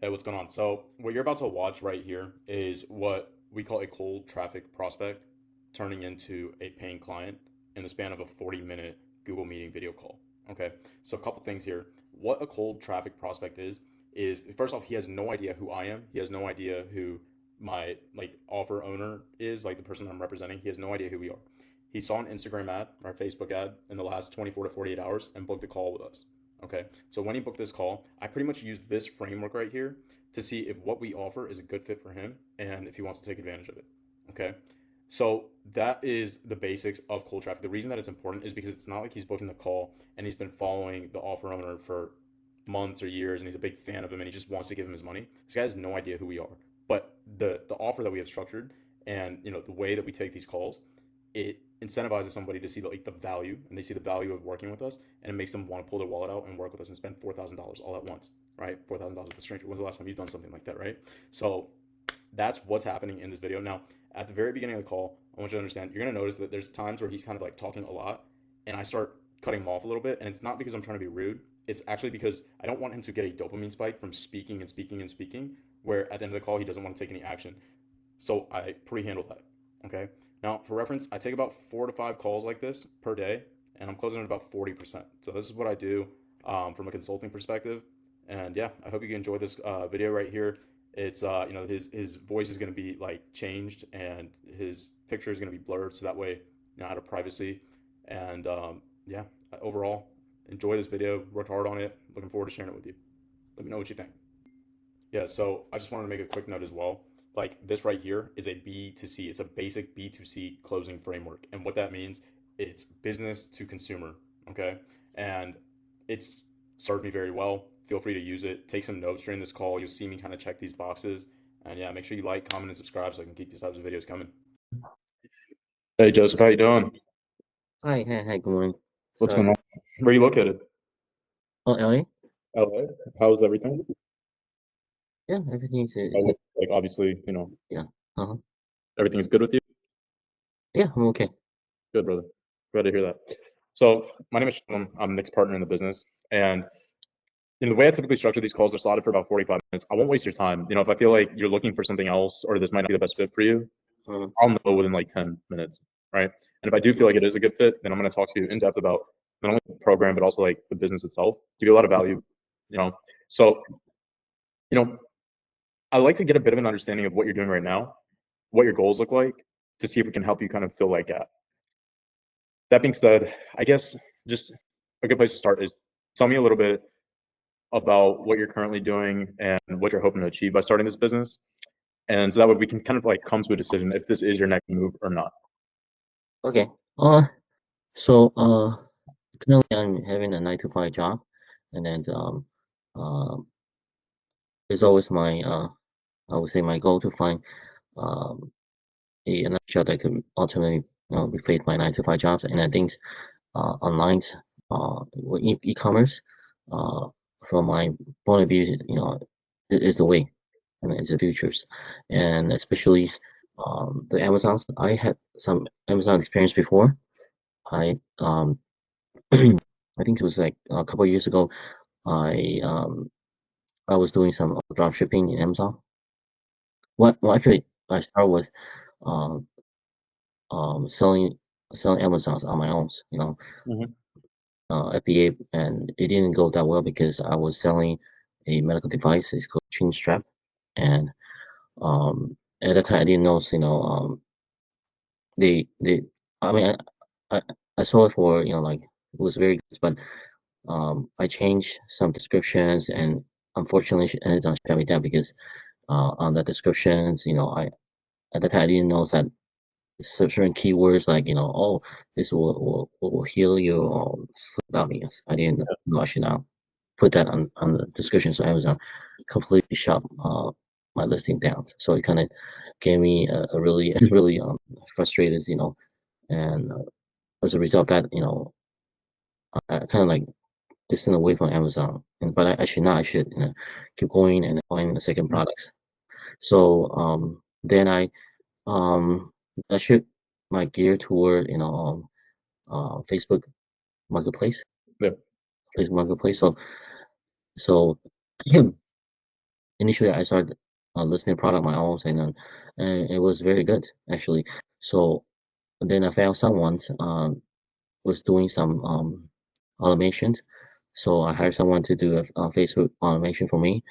Hey, what's going on? So, what you're about to watch right here is what we call a cold traffic prospect turning into a paying client in the span of a 40-minute Google Meeting video call. Okay, so a couple things here. What a cold traffic prospect is first off, he has no idea who I am. He has no idea who my offer owner is, like the person I'm representing. He has no idea who we are. He saw an Instagram ad or a Facebook ad in the last 24 to 48 hours and booked a call with us. Okay, so when he booked this call, I pretty much used this framework right here to see if what we offer is a good fit for him and if he wants to take advantage of it. Okay, so that is the basics of cold traffic. The reason that it's important is because it's not like he's booking the call and he's been following the offer owner for months or years and he's a big fan of him and he just wants to give him his money. This guy has no idea who we are. But the offer that we have structured and the way that we take these calls, it incentivizes somebody to see the value and they see the value of working with us and it makes them want to pull their wallet out and work with us and spend $4,000 all at once, right? $4,000 with a stranger. When's the last time you've done something like that, right? So that's what's happening in this video. Now, at the very beginning of the call, I want you to understand, you're going to notice that there's times where he's kind of like talking a lot and I start cutting him off a little bit. And it's not because I'm trying to be rude. It's actually because I don't want him to get a dopamine spike from speaking and speaking and speaking, where at the end of the call, he doesn't want to take any action. So I pre-handle that. Okay. Now, for reference, I take about 4 to 5 calls like this per day, and I'm closing at about 40%. So this is what I do from a consulting perspective. And yeah, I hope you can enjoy this video right here. It's his voice is going to be like changed, and his picture is going to be blurred, so that way out of privacy. And yeah, overall, enjoy this video. Worked hard on it. Looking forward to sharing it with you. Let me know what you think. Yeah, so I just wanted to make a quick note as well. Like this right here is a B2C. It's a basic B2C closing framework. And what that means, it's business to consumer, okay? And it's served me very well. Feel free to use it. Take some notes during this call. You'll see me kind of check these boxes. And yeah, make sure you like, comment, and subscribe so I can keep these types of videos coming. Hey Joseph, how you doing? Hi, good morning. What's So, going on? Where are you located? oh, LA? LA. How's everything? Yeah, everything's it's Like obviously, yeah. Uh-huh. everything's good with you. Yeah, I'm okay. Good, brother. Glad to hear that. So my name is Shalom. I'm Nick's partner in the business, and the way I typically structure these calls are slotted for about 45 minutes. I won't waste your time. If I feel like you're looking for something else or this might not be the best fit for you, Uh, I'll know within like 10 minutes, right? And if I do feel like it is a good fit, then I'm going to talk to you in depth about not only the program but also like the business itself. Give you a lot of value, you know. So, you know, I like to get a bit of an understanding of what you're doing right now, what your goals look like, to see if we can help you kind of fill that gap. That being said, I guess just a good place to start is tell me a little bit about what you're currently doing and what you're hoping to achieve by starting this business. And so that way we can kind of like come to a decision if this is your next move or not. okay. Uh, so currently I'm having a 9 to 5 job, and then um, it's always my I would say my goal to find um another job that could ultimately replace my 9 to 5 jobs. And I think online with e-commerce uh from my point of view, is the way. And it's the futures, and especially the Amazons. I had some Amazon experience before. I I think it was like a couple of years ago. I um I was doing some drop shipping in Amazon. Well, actually, I started with um selling Amazons on my own. Hmm. FBA, and it didn't go that well because I was selling a medical device. It's called Chin Strap, and at that time I didn't know. They I mean I I saw it for like it was very good, but I changed some descriptions, and unfortunately she ended up shutting me down because on the descriptions, I at the time I didn't know that certain keywords like oh, this will heal you or I mean I didn't know I should now put that on the description, so Amazon completely shut my listing down. So it kind of gave me a really really frustrated, and as a result of that, I kind of like distant away from Amazon. And but I should not. I should keep going and find the second products. So then um I shift my gear toward Facebook Marketplace, Yeah. Facebook Marketplace. So initially I started listing the product my own, and it was very good actually. So then I found someone was doing some automations. So I hired someone to do a Facebook automation for me,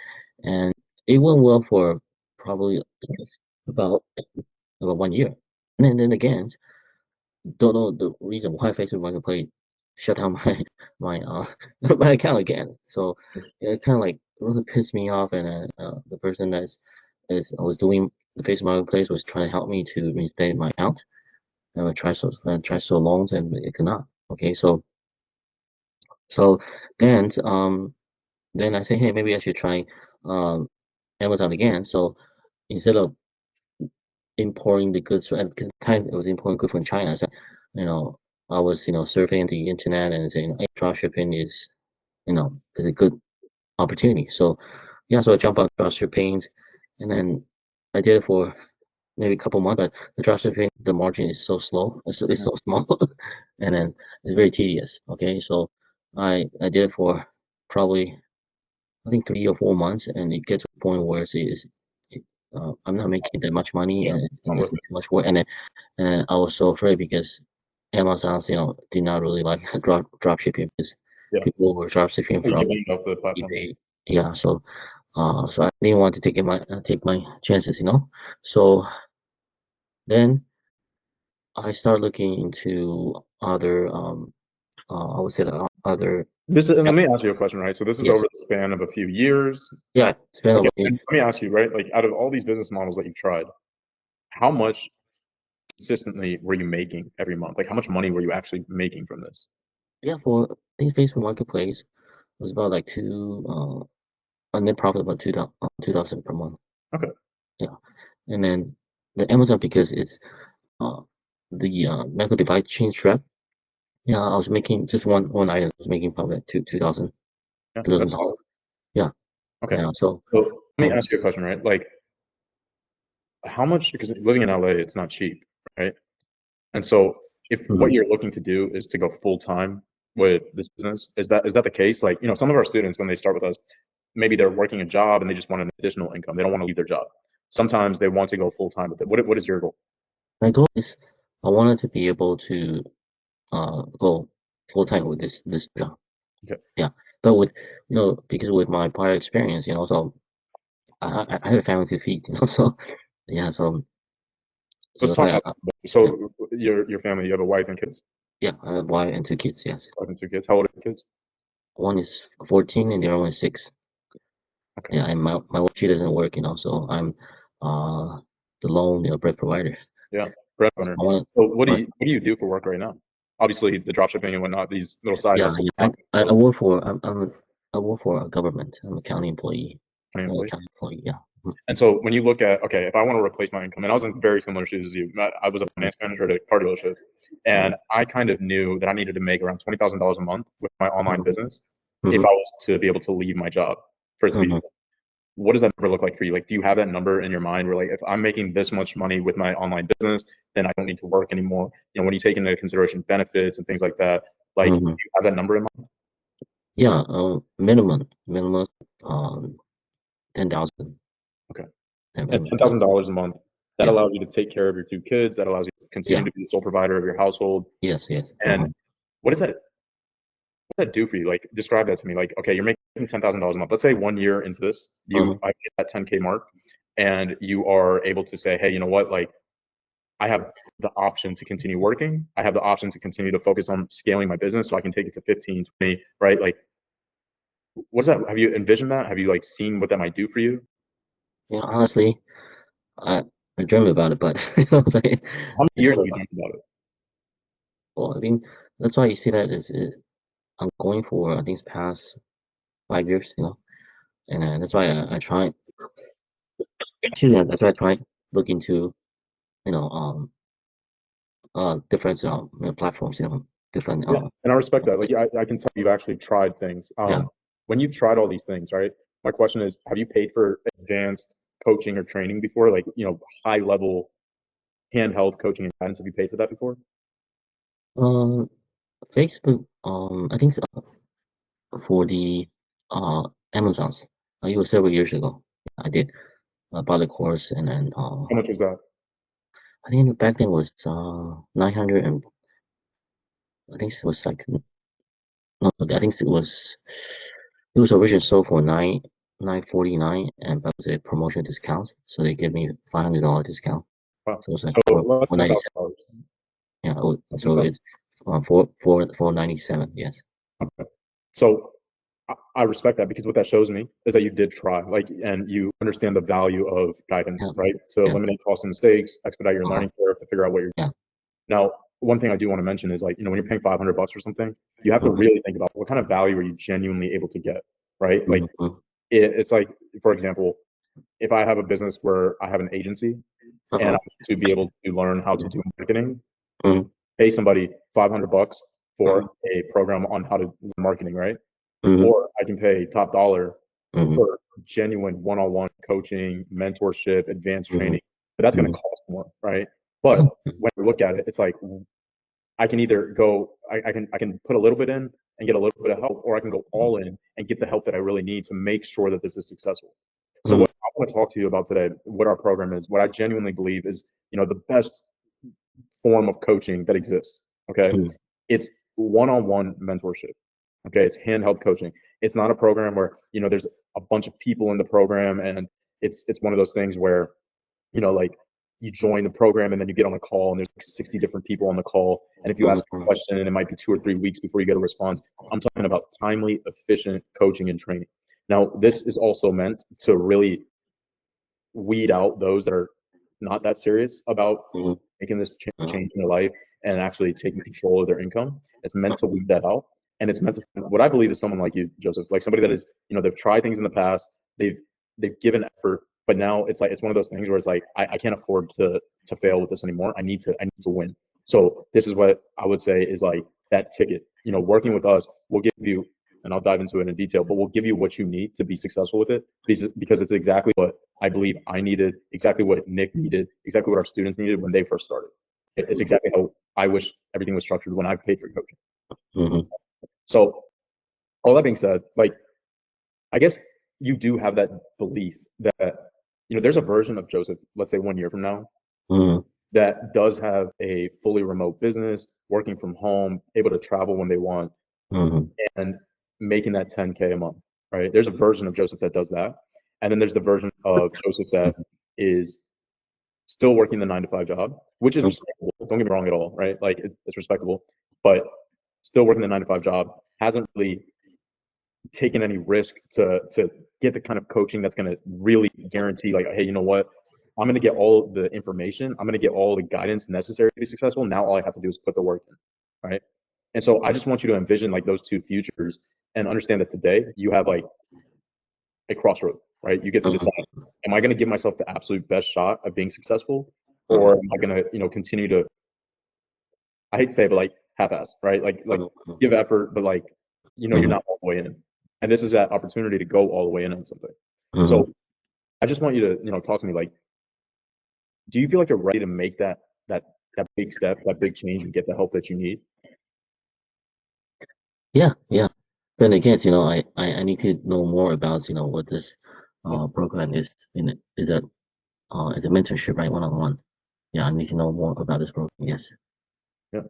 and it went well for probably about about 1 year. And then again, don't know the reason why Facebook Marketplace shut down my my my account again. So it kind of like really pissed me off, and the person is was doing the Facebook Marketplace was trying to help me to reinstate my account, and I tried so long and it could not. Okay, so then then I say, hey, maybe I should try um Amazon again. So instead of importing the goods at the time it was importing goods from China. So, you know, I was, surfing the internet and saying, hey, drop shipping is a good opportunity. So yeah, so I jumped on drop shipping, and then I did it for maybe a couple months, but the drop shipping, the margin is so slow, it's so small, and then it's very tedious. Okay, so I did it for probably I think 3 or 4 months, and it gets to a point where I'm not making that much money, Yeah, and not it's worth too it. much work. And I was so afraid because Amazon's, did not really like drop shipping because Yeah, people were drop shipping you from get banned off the platform. eBay. Yeah, so I didn't want to take my chances, So then I started looking into other I would say other And let me ask you a question, right? So this is over yes, the span of a few years. yeah, spend Okay, over and let me ask you, right? Like out of all these business models that you've tried, how much consistently were you making every month? Like how much money were you actually making from this? yeah, for I think Facebook Marketplace was about like a net profit about 2,000 per month. Okay. Yeah, and then the Amazon because it's uh the medical device chain strap. Yeah, I was making just one item. I was making probably like two thousand Yeah, two thousand that's dollars. solid. Yeah, Okay. yeah. So So let me um ask you a question, right? Like how much, because living in LA, it's not cheap, right? And so if what mhm, you're looking to do is to go full time with this business, is that the case? Like, some of our students when they start with us, maybe they're working a job and they just want an additional income. They don't want to leave their job. Sometimes they want to go full time with it. What is your goal? my goal is I wanted to be able to go full time with this job. Okay. Yeah, but with because with my prior experience, so I have a family to feed, so yeah, so Let's that's talk why about that. yeah, So your family, you have a wife and kids? yeah, I have a wife and two kids. Yes, Wife and two kids. How old are your kids? one is 14 and the other one is 6. Okay. Yeah, and my wife she doesn't work, so I'm the lone bread provider. Yeah. So Breadwinner. I want So what do but you do for work right now? Obviously the drop shipping and whatnot, these little side yeah, hustles, yeah, not I those work for I work for a government. I'm a county employee. kind of I'm a employees. county employee. Yeah. And so when you look at, okay, if I want to replace my income, and I was in very similar shoes as you, I was a finance manager at a car dealership, and I kind of knew that I needed to make around $20,000 a month with my online Mm-hmm. business if Mm-hmm. I was to be able to leave my job for it to be. Mm-hmm. What does that number look like for you? Like, do you have that number in your mind where, like, if I'm making this much money with my online business, then I don't need to work anymore? When you take into consideration benefits and things like that, like, do Mm-hmm. you have that number in mind? Yeah. Minimum 10,000. Okay. Yeah, And minimum. Yeah. $10,000 a month, that Yeah. allows you to take care of your two kids. That allows you to continue Yeah. to be the sole provider of your household. Yes. Yes. And what does that do for you? Like, describe that to me. Like, okay, you're making $10,000 a month. Let's say 1 year into this, Mm-hmm. I hit that 10K mark, and you are able to say, hey, you know what? Like, I have the option to continue working. I have the option to continue to focus on scaling my business so I can take it to 15, 20, right? Like, what's that? Have you envisioned that? Have you like seen what that might do for you? Honestly, I I dream about it, but you know what I'm saying? How many I years dream have you about it. dreamed about it? Well, I mean, that's why you see that I'm going for I think it's past 5 years, and that's why I try. Excuse me, that's why I try look into you know different platforms, different Yeah, and I respect that. Like, yeah, I can tell you've actually tried things. yeah. When you've tried all these things, right? My question is, have you paid for advanced coaching or training before? Like, high level handheld coaching and guidance. Have you paid for that before? Um, Facebook. I think for the Amazons. It was several years ago. I did bought the course, and then How much was that? I think back then was 900, and I think it was like no, I think it was originally sold for 949, and that was a promotion discount, so they gave me $500 discount. Wow. So it was like So four less than $497. $1,000. Yeah, Less than so it's 497. Yes. Okay. So I respect that because what that shows me is that you did try, like, and you understand the value of guidance, Yeah. right? To Yeah. eliminate costs and mistakes, expedite your learning curve, to figure out what you're Yeah. doing. Now, one thing I do want to mention is, like, when you're paying $500 for something, you have to really think about what kind of value are you genuinely able to get, right? Like, Mhm. it's like, for example, if I have a business where I have an agency and I Uh-huh. want to be able to learn how to do marketing, Mhm. pay somebody $500 for Mhm. a program on how to learn marketing, right? Mhm. Or I can pay top dollar Mhm. for genuine one-on-one coaching, mentorship, advanced Mhm. training, but that's going to Mhm. cost more, right? But when we look at it, it's like I can either go, I can put a little bit in and get a little bit of help, or I can go all in and get the help that I really need to make sure that this is successful. So Mhm. what I want to talk to you about today, what our program is, what I genuinely believe is, the best form of coaching that exists. Okay, Mhm. it's one-on-one mentorship. Okay, it's handheld coaching. It's not a program where there's a bunch of people in the program, and it's one of those things where like you join the program and then you get on a call and there's like 60 different people on the call. And if you ask a Mhm. question, and it might be 2 or 3 weeks before you get a response. I'm talking about timely, efficient coaching and training. Now, this is also meant to really weed out those that are not that serious about Mhm. making this Mhm. change in their life and actually taking control of their income. It's meant to weed that out. And it's meant to, what I believe is someone like you, Joseph, like somebody that is, they've tried things in the past, they've given effort, but now it's like, it's one of those things where it's like, I can't afford to fail with this anymore. I need to win. So this is what I would say is like that ticket, working with us, we'll give you, and I'll dive into it in detail, but we'll give you what you need to be successful with it, because it's exactly what I believe I needed, exactly what Nick needed, exactly what our students needed when they first started. It's exactly how I wish everything was structured when I paid for coaching. Mhm. So all that being said, like, I guess you do have that belief that, there's a version of Joseph, let's say 1 year from now, Mhm. that does have a fully remote business, working from home, able to travel when they want, Mhm. and making that 10K a month, right? There's a version of Joseph that does that. And then there's the version of Joseph that is still working the 9 to 5 job, which is Mhm. respectable. Don't get me wrong at all, right? Like, it's respectable, but still working the 9 to 5 job, hasn't really taken any risk to get the kind of coaching that's going to really guarantee, like, hey, you know what? I'm going to get all the information. I'm going to get all the guidance necessary to be successful. Now all I have to do is put the work in, right? And so I just want you to envision like those two futures and understand that today you have like a crossroad, right? You get to decide, am I going to give myself the absolute best shot of being successful, or am I going to, continue to, I hate to say it, but like half-ass, right? Like Mhm. give effort, but like, you're Mhm. not all the way in. And this is that opportunity to go all the way in on something. Mhm. So I just want you to, talk to me, like, do you feel like you're ready to make that that big step, that big change, and get the help that you need? Yeah, yeah. Then again, I need to know more about, what this Yeah, program is. Is a mentorship, right? One-on-one. Yeah, I need to know more about this program. Yes. yeah.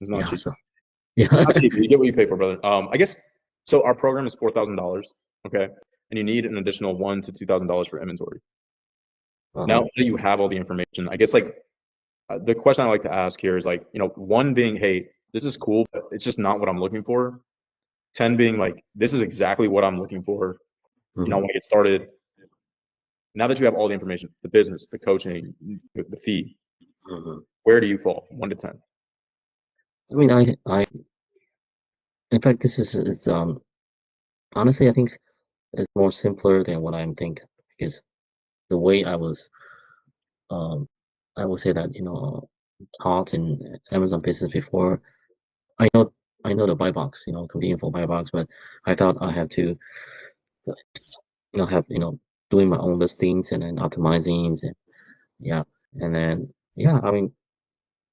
It's not Yeah. cheap. So It's yeah. not cheap. You get what you pay for, brother. I guess so. Our program is $4,000, okay, and you need an additional $1,000 to $2,000 for inventory. Now Uh-huh. that you have all the information, I guess like the question I like to ask here is like, one being, hey, this is cool, but it's just not what I'm looking for. 10 being like, this is exactly what I'm looking for. I Mhm. want to get started. Now that you have all the information, the business, the coaching, the fee, Mhm. where do you fall? 1 to 10. I mean, in fact, this is honestly, I think it's more simpler than what I'm thinking, because the way um, I would say that, taught in Amazon business before. I know, I know the buy box, convenient for buy box, but I thought I had to, have, doing my own listings and then optimizing, and yeah, and then yeah, I mean,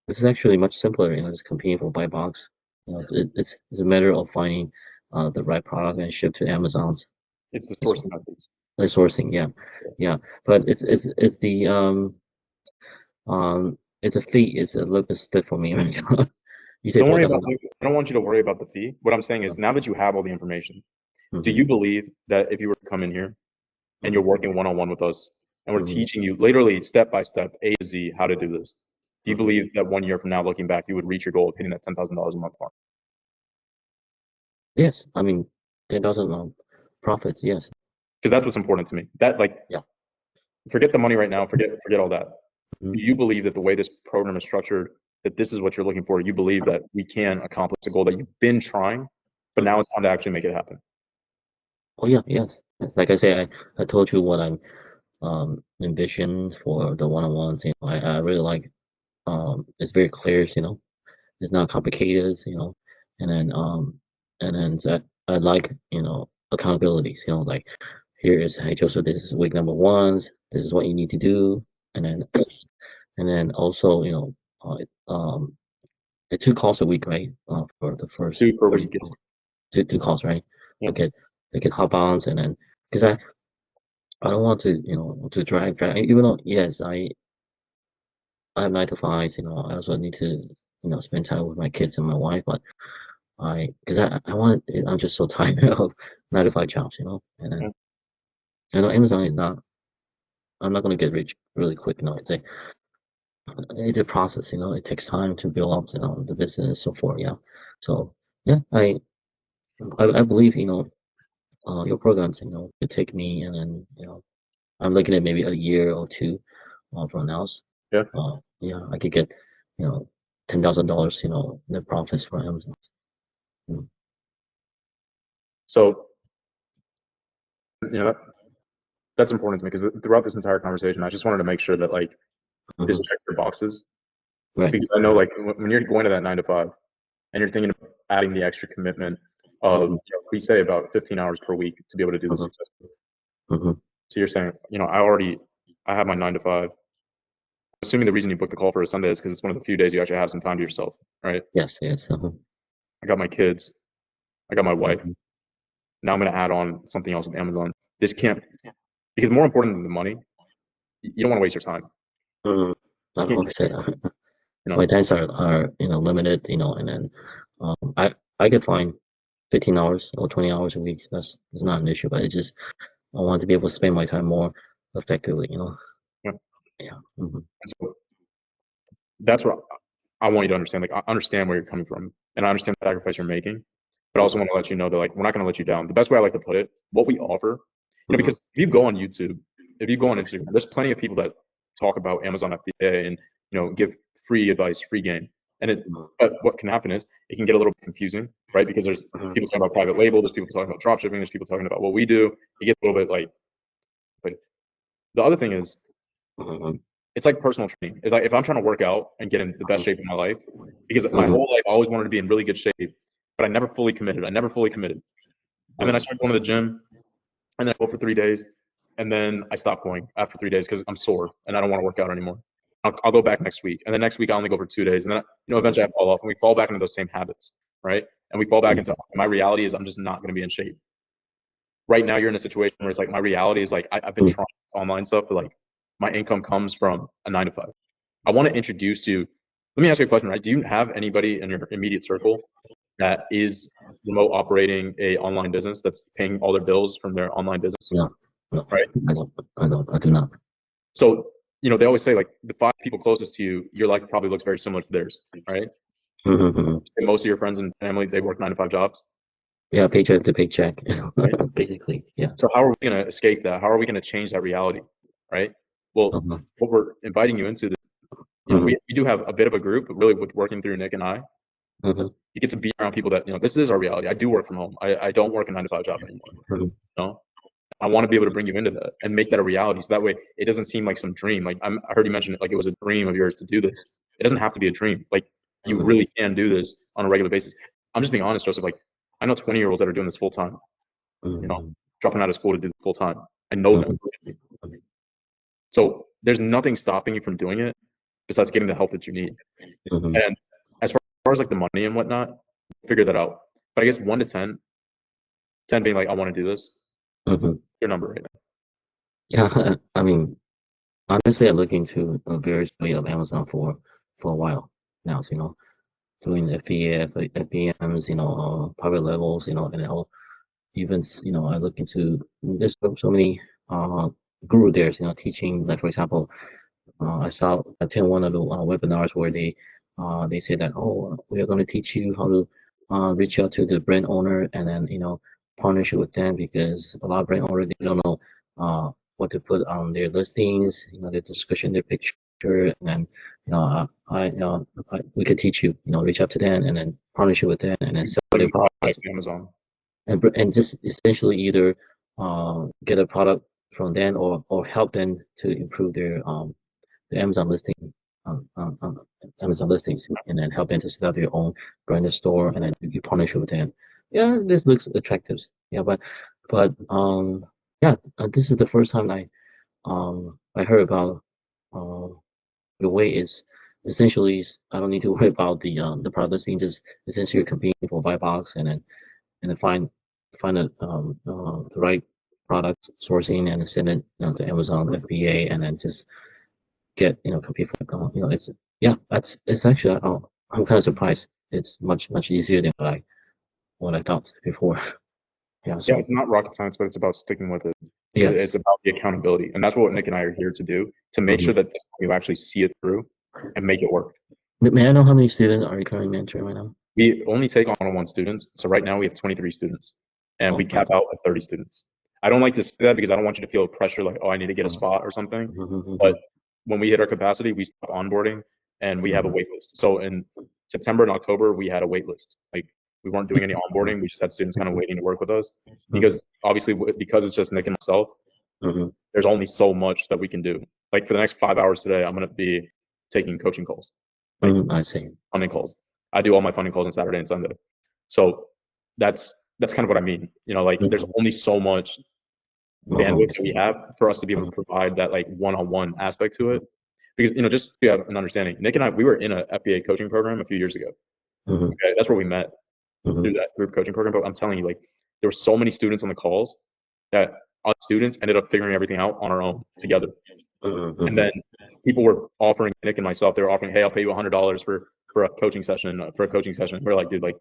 this is actually much simpler, just competing for buy box. It's a matter of finding the right product and ship to Amazon's. It's the It's, sourcing methods. like sourcing, yeah. But it's the it's a fee. It's a little bit stiff for me right now. You say Don't worry about. $4,000. I don't want you to worry about the fee. What I'm saying is, now that you have all the information, do Mhm, you believe that if you were to come in here and you're mhm, working one-on-one with us, and we're mhm, teaching you literally step by step, A to Z, how to do this, do you mhm. believe that 1 year from now, looking back, you would reach your goal of hitting that $10,000 a month mark? Yes, I mean 10,000 profits. Yes, Because that's what's important to me. That, like, yeah. forget the money right now, forget all that. Mhm. Do you believe that the way this program is structured, that this is what you're looking for? You believe that we can accomplish a goal that you've been trying, but now it's time to actually make it happen. Oh yeah, yes. Like I say, I told you what I'm envisioned for the one-on-ones. You know, I really like it's very clear. You know, it's not complicated. You know, and then I like accountabilities. You know, like here is, hey Joseph, this is week number one. This is what you need to do, and then also it's 2 calls a week, right? For the first Two per 30 week. days. Two calls, right? Yeah. I get hot bounds, and then because I don't want to to drag even though yes I have 9 to 5s. You know, I also need to spend time with my kids and my wife, but because I want I'm just so tired of 9 to 5 jobs, you know. And Yeah. then Amazon is not, I'm not gonna get rich really quick. You know, it's a process. You know, it takes time to build up the business and so forth. Yeah. So yeah, I believe your programs could take me, and then I'm looking at maybe a year or two from now. Yeah. Yeah, I could get $10,000 net profits for Amazon. Mm. So, you know, that's important to me because throughout this entire conversation, I just wanted to make sure that, like, this Mhm. checked your boxes, Right. because I know, like, when you're going to that 9 to 5 and you're thinking of adding the extra commitment of, Mhm. we say about 15 hours per week to be able to do this Mhm. successfully. Mhm. So you're saying, I have my 9 to 5. Assuming the reason you booked the call for a Sunday is because it's one of the few days you actually have some time to yourself, right? Yes. I got my kids, I got my wife. Mhm. Now I'm going to add on something else with Amazon. This can't, because more important than the money, you don't want to waste your time. Mhm. I You can't, always say that. you My know, times are limited, and then I could find 15 hours or 20 hours a week. That's not an issue, but I want to be able to spend my time more effectively, you know. yeah. Yeah. Mhm. And so that's what I want you to understand. Like, I understand where you're coming from, and I understand the sacrifice you're making, but I also Mhm. want to let you know that, like, we're not going to let you down. The best way I like to put it, what we offer, Mhm. because if you go on YouTube, if you go on Instagram, there's plenty of people that talk about Amazon FBA and, give free advice, free game. And but what can happen is it can get a little bit confusing, right? Because there's Mhm. people talking about private label, there's people talking about drop shipping, there's people talking about what we do. It gets a little bit like, but the other thing is, Mhm. it's like personal training. It's like if I'm trying to work out and get in the best shape of my life, because my Mhm. whole life I always wanted to be in really good shape, but I never fully committed. I never fully committed. And then I Mhm. started going to the gym, and then I go for 3 days, and then I stop going after 3 days because I'm sore and I don't want to work out anymore. I'll go back next week, and then next week I only go for 2 days, and then eventually I fall off, and we fall back into those same habits, right? And we fall back into, my reality is I'm just not going to be in shape. Right now you're in a situation where it's like my reality is like I've been Mhm. trying online stuff, but like my income comes from a 9 to 5. I want to introduce you. Let me ask you a question, right? Do you have anybody in your immediate circle that is remote operating a online business that's paying all their bills from their online business, No, no, right? I do not. So, they always say, like, the 5 people closest to you, your life probably looks very similar to theirs, right? Mhm. And most of your friends and family, they work 9 to 5 jobs, Yeah, paycheck to paycheck, right? basically. Yeah. So how are we going to escape that? How are we going to change that reality, right? Well, Uh-huh. what we're inviting you into, Mhm. we do have a bit of a group, but really with working through Nick and I, Mhm. you get to be around people that, this is our reality. I do work from home. I don't work a 9 to 5 job anymore. Mhm. You know, I want to be able to bring you into that and make that a reality. So that way it doesn't seem like some dream. Like, I heard you mention it, like it was a dream of yours to do this. It doesn't have to be a dream. Like, you Mhm. really can do this on a regular basis. I'm just being honest, Joseph. Like, I know 20-year-olds that are doing this full time, you know, Mhm. dropping out of school to do this full time. I know them. Mhm. So there's nothing stopping you from doing it besides getting the help that you need. Mhm. And as far as like the money and whatnot, figure that out. But I guess 1 to 10, 10 being like, I want to do this, Mhm. your number right now. Yeah, I mean, honestly, I look into various way of Amazon for a while now. So, doing FBA, FBMs, private levels, and I'll even, I look into there's so many guru there, teaching. Like for example, I saw attend one of the webinars where they say that, oh, we are going to teach you how to reach out to the brand owner and then partnership with them, because a lot of brand owners, they don't know what to put on their listings, their description, their picture, and then we could teach you, reach out to them and then partnership with them and then sell their Putting products products, on Amazon. and just essentially either get a product from them or help them to improve the Amazon listing, Amazon listings, and then help them to set up their own branded store, and then you partnership with them. Yeah, this looks attractive. Yeah, but yeah, this is the first time I heard about the way is essentially I don't need to worry about the product listing, just essentially competing for buy box and then find the right product sourcing and send it to Amazon FBA, and then just get compete for it's yeah, it's actually I'm kind of surprised. It's much easier than what I thought before. Yeah, Yeah, so it's not rocket science, but it's about sticking with it. yes. It's about the accountability, and that's what Nick and I are here to do, to make sure Mhm. that you actually see it through and make it work. May I know how many students are you currently mentoring right now? We only take one-on-one students, so right now we have 23 students, and we cap out at 30 students. I don't like to say that because I don't want you to feel pressure like, oh, I need to get a spot or something. But when we hit our capacity, we stop onboarding and we have a wait list. So in September and October, we had a wait list. Like we weren't doing any onboarding. We just had students kind of waiting to work with us because obviously because it's just Nick and myself, Mhm. there's only so much that we can do. Like for the next 5 hours today, I'm going to be taking coaching calls, like I see. funding calls. I do all my funding calls on Saturday and Sunday. So that's kind of what I mean. Like there's only so much bandwidth that we have for us to be able to provide that like one-on-one aspect to it. Because just so you have an understanding, Nick and I, we were in a FBA coaching program a few years ago. Mhm. Okay, that's where we met Mhm. through that group coaching program. But I'm telling you, like there were so many students on the calls that us students ended up figuring everything out on our own together. And then people were offering Nick and myself, they were offering, hey, I'll pay you $100 for a coaching session, We're like, dude, like,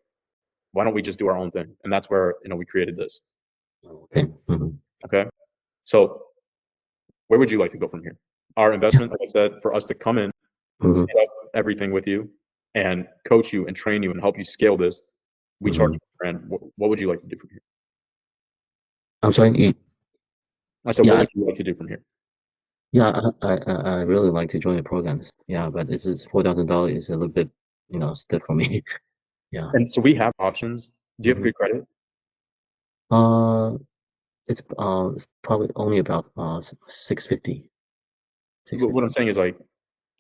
why don't we just do our own thing? And that's where we created this. Okay. Mhm. Okay. So where would you like to go from here? Our investment, like I said, for us to come in, Mhm. set up everything with you, and coach you and train you and help you scale this. We charge you a grand. What would you like to do from here? I'm sorry. I said, what Yeah, would you like to do from here? yeah. I really like to join the programs. Yeah, but this is $4,000 is a little bit stiff for me. Yeah. And so we have options. Do you have Mhm. good credit? Uh, it's probably only about 650. What I'm saying is like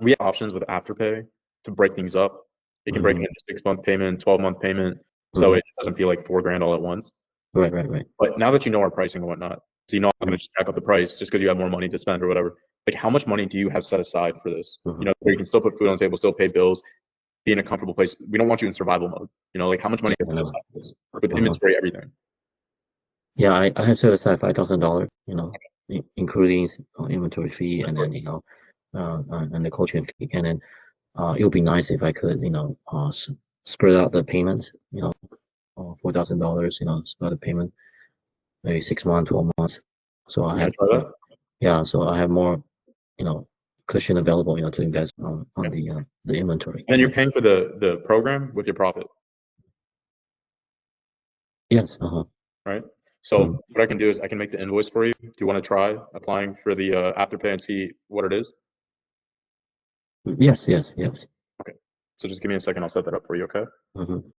we have options with Afterpay to break things up. It can break it into 6-month payment, 12-month payment, so it doesn't feel like $4,000 all at once. Right. But now that you know our pricing and whatnot, so I'm not going to just jack up the price just because you have more money to spend or whatever. Like, how much money do you have set aside for this? Where you can still put food on the table, still pay bills, be in a comfortable place. We don't want you in survival mode. Like how much money is set aside for this with inventory, everything. Yeah, I have set aside $5,000, including inventory fee and then and the coaching fee, and then it would be nice if I could spread out the payments, $4,000, spread the payment maybe 6 months, 12 months, so I You have gonna try that? yeah, so I have more cushion available, to invest on Yeah. the inventory. And then you're paying for the program with your profit, Yes. right? So what I can do is I can make the invoice for you. Do you want to try applying for the Afterpay and see what it is? Yes. Okay. So just give me a second. I'll set that up for you. Okay.